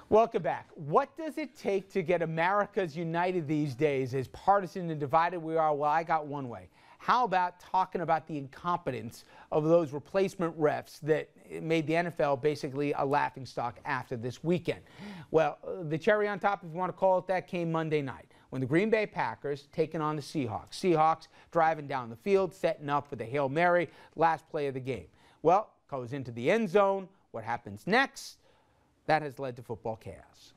Welcome back. What does it take to get America's united these days? As partisan and divided we are, well, I got one way. How about talking about the incompetence of those replacement refs that made the NFL basically a laughingstock after this weekend? Well, the cherry on top, if you want to call it that, came Monday night when the Green Bay Packers taking on the Seahawks. Seahawks driving down the field, setting up for the Hail Mary, last play of the game. Well, goes into the end zone. What happens next? That has led to football chaos.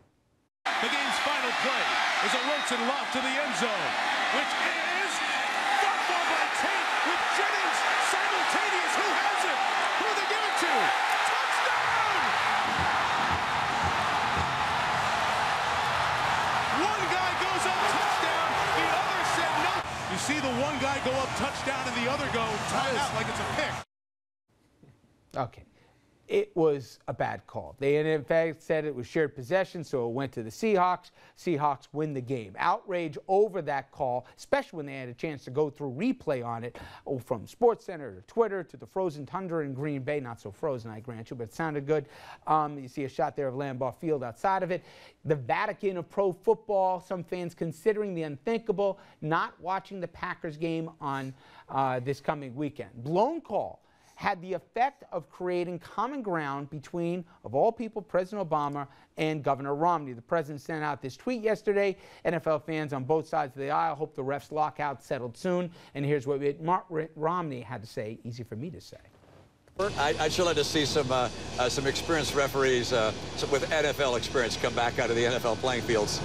The game's final play is a Wilson loft to the end zone, which is dropped ball by Tate with Jennings simultaneous. Who has it? Who do they give it to? Touchdown! One guy goes up, touchdown. The other said no. You see the one guy go up, touchdown, and the other go timeout like it's a pick. Okay. It was a bad call. They, in fact, said it was shared possession, so it went to the Seahawks. Seahawks win the game. Outrage over that call, especially when they had a chance to go through replay on it, from SportsCenter to Twitter to the frozen tundra in Green Bay. Not so frozen, I grant you, but it sounded good. You see a shot there of Lambeau Field outside of it. The Vatican of pro football, some fans considering the unthinkable, not watching the Packers game on this coming weekend. Blown call. Had the effect of creating common ground between, of all people, President Obama and Governor Romney. The president sent out this tweet yesterday. NFL fans on both sides of the aisle hope the refs lockout settled soon. And here's what Romney had to say, easy for me to say. I'd sure like to see some experienced referees with NFL experience come back out of the NFL playing fields.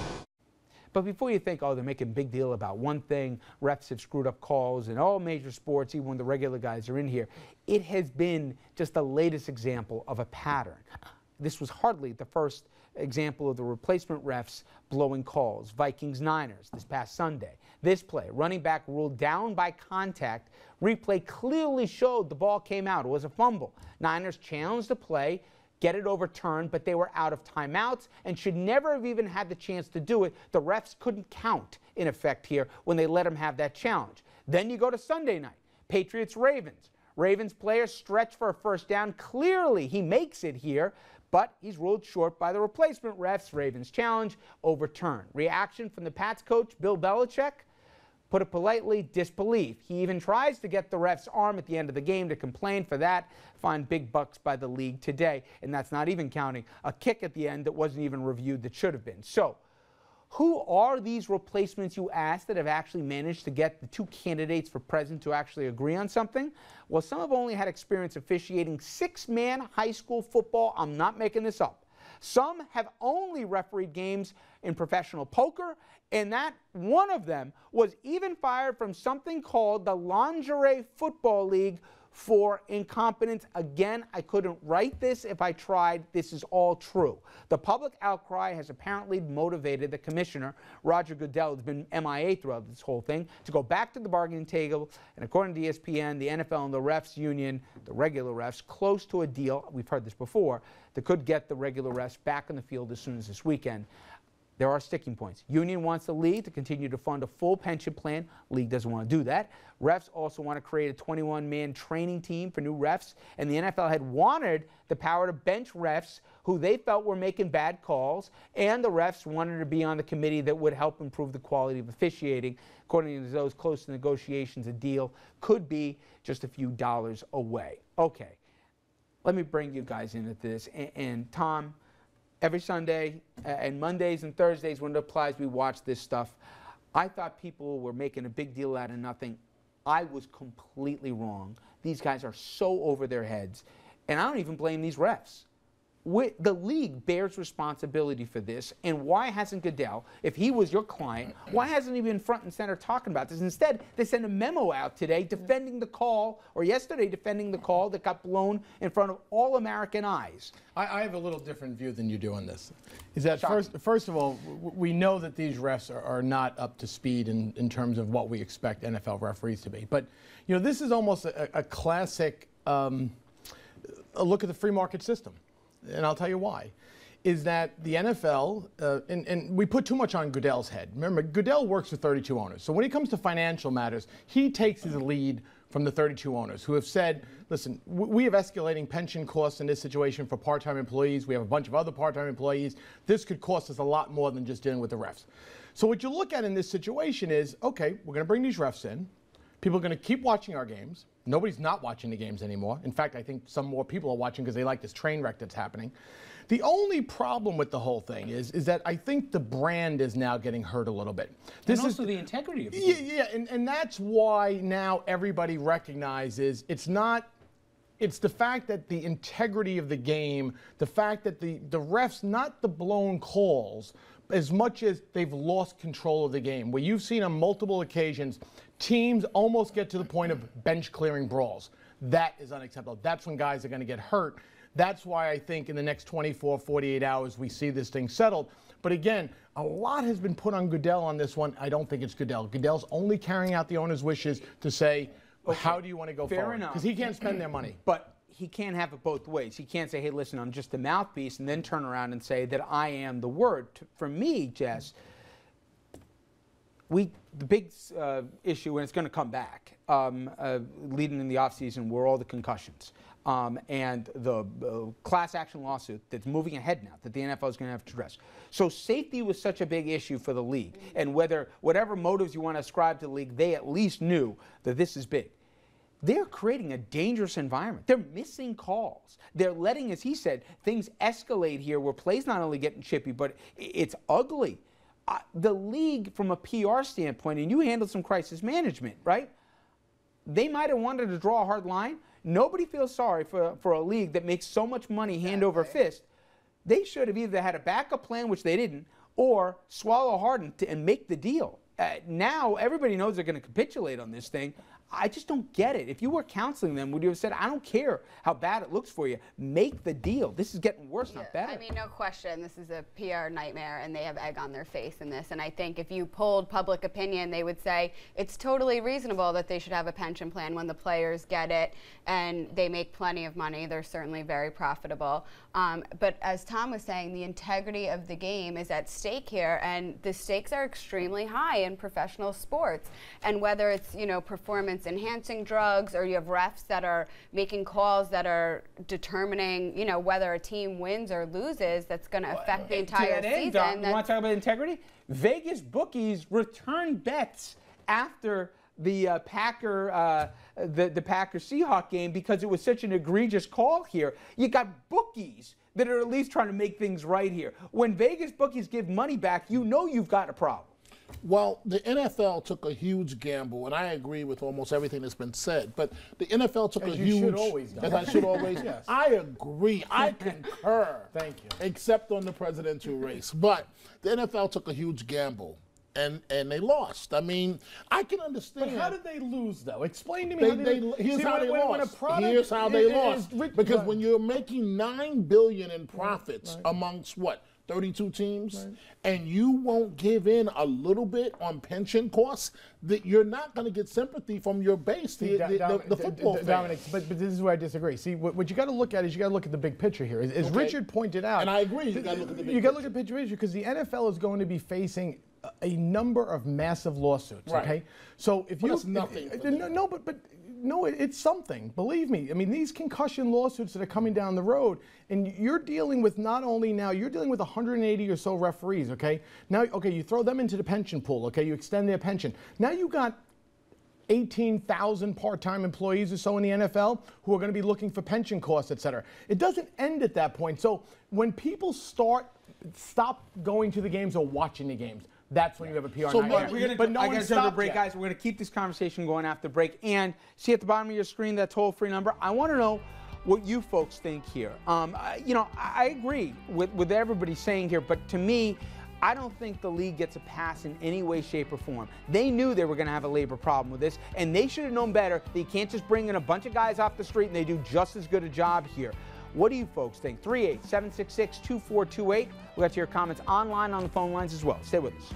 But before you think, oh, they're making a big deal about one thing, refs have screwed up calls in all major sports, even when the regular guys are in here, it has been just the latest example of a pattern. This was hardly the first example of the replacement refs blowing calls. Vikings-Niners this past Sunday. This play, running back ruled down by contact. Replay clearly showed the ball came out. It was a fumble. Niners challenged the play, get it overturned, but they were out of timeouts and should never have even had the chance to do it. The refs couldn't count, in effect, here when they let them have that challenge. Then you go to Sunday night, Patriots-Ravens. Ravens player stretched for a first down. Clearly, he makes it here, but he's ruled short by the replacement refs. Ravens challenge overturned. Reaction from the Pats coach, Bill Belichick? Put it politely, disbelief. He even tries to get the ref's arm at the end of the game to complain for that. Fined big bucks by the league today. And that's not even counting a kick at the end that wasn't even reviewed that should have been. So, who are these replacements, you ask, that have actually managed to get the two candidates for president to actually agree on something? Well, some have only had experience officiating six-man high school football. I'm not making this up. Some have only refereed games in professional poker, and that one of them was even fired from something called the Lingerie Football League for incompetence. Again, I couldn't write this if I tried. This is all true. The public outcry has apparently motivated the commissioner, Roger Goodell, who's been MIA throughout this whole thing, to go back to the bargaining table. And according to ESPN, the NFL and the refs union, the regular refs, close to a deal, we've heard this before, that could get the regular refs back on the field as soon as this weekend. There are sticking points. Union wants the league to continue to fund a full pension plan. League doesn't want to do that. Refs also want to create a 21-man training team for new refs. And the NFL had wanted the power to bench refs who they felt were making bad calls. And the refs wanted to be on the committee that would help improve the quality of officiating. According to those close to negotiations, a deal could be just a few dollars away. Okay, let me bring you guys into this. And Tom, every Sunday and Mondays and Thursdays when it applies, we watch this stuff. I thought people were making a big deal out of nothing. I was completely wrong. These guys are so over their heads. And I don't even blame these refs. The league bears responsibility for this. And why hasn't Goodell, if he was your client, why hasn't he been front and center talking about this? Instead, they sent a memo out today defending the call, or yesterday defending the call that got blown in front of all American eyes. I have a little different view than you do on this. Is that first of all, we know that these refs are not up to speed in terms of what we expect NFL referees to be. But, you know, this is almost a classic a look at the free market system. And I'll tell you why, is that the NFL, and we put too much on Goodell's head. Remember, Goodell works with 32 owners. So when it comes to financial matters, he takes his lead from the 32 owners who have said, listen, we have escalating pension costs in this situation for part-time employees. We have a bunch of other part-time employees. This could cost us a lot more than just dealing with the refs. So what you look at in this situation is, okay, we're going to bring these refs in. People are going to keep watching our games. Nobody's not watching the games anymore. In fact, I think some more people are watching because they like this train wreck that's happening. The only problem with the whole thing is that I think the brand is now getting hurt a little bit. This is also the integrity of the game. Yeah, and that's why now everybody recognizes it's the fact that the integrity of the game, the fact that the refs, not the blown calls, as much as they've lost control of the game, where you've seen on multiple occasions teams almost get to the point of bench clearing brawls. That is unacceptable. That's when guys are going to get hurt. That's why I think in the next 24, 48 hours we see this thing settled. But again, a lot has been put on Goodell on this one. I don't think it's Goodell. Goodell's only carrying out the owner's wishes to say, okay, how do you want to go forward? Because he can't spend their money. But he can't have it both ways. He can't say, hey, listen, I'm just the mouthpiece, and then turn around and say that I am the word. For me, Jess, the big issue, and it's going to come back, leading in the offseason, were all the concussions. And the class action lawsuit that's moving ahead now that the NFL is going to have to address. So safety was such a big issue for the league. And whatever motives you want to ascribe to the league, they at least knew that this is big. They're creating a dangerous environment. They're missing calls. They're letting, as he said, things escalate here where plays not only getting chippy, but it's ugly. The league, from a PR standpoint, and you handled some crisis management, right? They might have wanted to draw a hard line. Nobody feels sorry for a league that makes so much money hand over fist. They should have either had a backup plan, which they didn't, or swallow hard and make the deal. Now everybody knows they're going to capitulate on this thing. I just don't get it. If you were counseling them, would you have said, I don't care how bad it looks for you, make the deal. This is getting worse, not better. I mean, no question, this is a PR nightmare, and they have egg on their face in this. And I think if you polled public opinion, they would say it's totally reasonable that they should have a pension plan when the players get it, and they make plenty of money. They're certainly very profitable. But as Tom was saying, the integrity of the game is at stake here, and the stakes are extremely high in professional sports. And whether it's, performance-enhancing drugs, or you have refs that are making calls that are determining, whether a team wins or loses, that's going to affect the entire season. Dom, you want to talk about integrity? Vegas bookies return bets after the Packer Seahawks game because it was such an egregious call here. You got bookies that are at least trying to make things right here. When Vegas bookies give money back, you've got a problem. Well, the NFL took a huge gamble, and I agree with almost everything that's been said. But the NFL took a huge. You should always. As I should always. Yes. I agree. I concur. Thank you. Except on the presidential race, but the NFL took a huge gamble, and they lost. I mean, I can understand. But how did they lose, though? Explain to me. Here's how they lost. Here's how they lost. Because when you're making $9 billion in profits amongst what? 32 teams, and you won't give in a little bit on pension costs, that you're not going to get sympathy from your base, the football fans. Dominic, but this is where I disagree. See, what you got to look at is you got to look at the big picture here. As Richard pointed out, and I agree, you got to look at the big picture. You got to look at the picture because the NFL is going to be facing a number of massive lawsuits. Right. Okay, so if that's nothing. No, it's something. Believe me. I mean, these concussion lawsuits that are coming down the road, and you're dealing with you're dealing with 180 or so referees, okay? Now, okay, you throw them into the pension pool, okay? You extend their pension. Now you got 18,000 part-time employees or so in the NFL who are going to be looking for pension costs, et cetera. It doesn't end at that point. So when people stop going to the games or watching the games, that's when you have a PR nightmare. But no one's stopped break, guys. We're going to keep this conversation going after break. And see at the bottom of your screen that toll-free number. I want to know what you folks think here. I agree with everybody saying here, but to me, I don't think the league gets a pass in any way, shape, or form. They knew they were going to have a labor problem with this, and they should have known better that you can't just bring in a bunch of guys off the street and they do just as good a job here. What do you folks think? 38766-2428. We'll get to your comments online on the phone lines as well. Stay with us.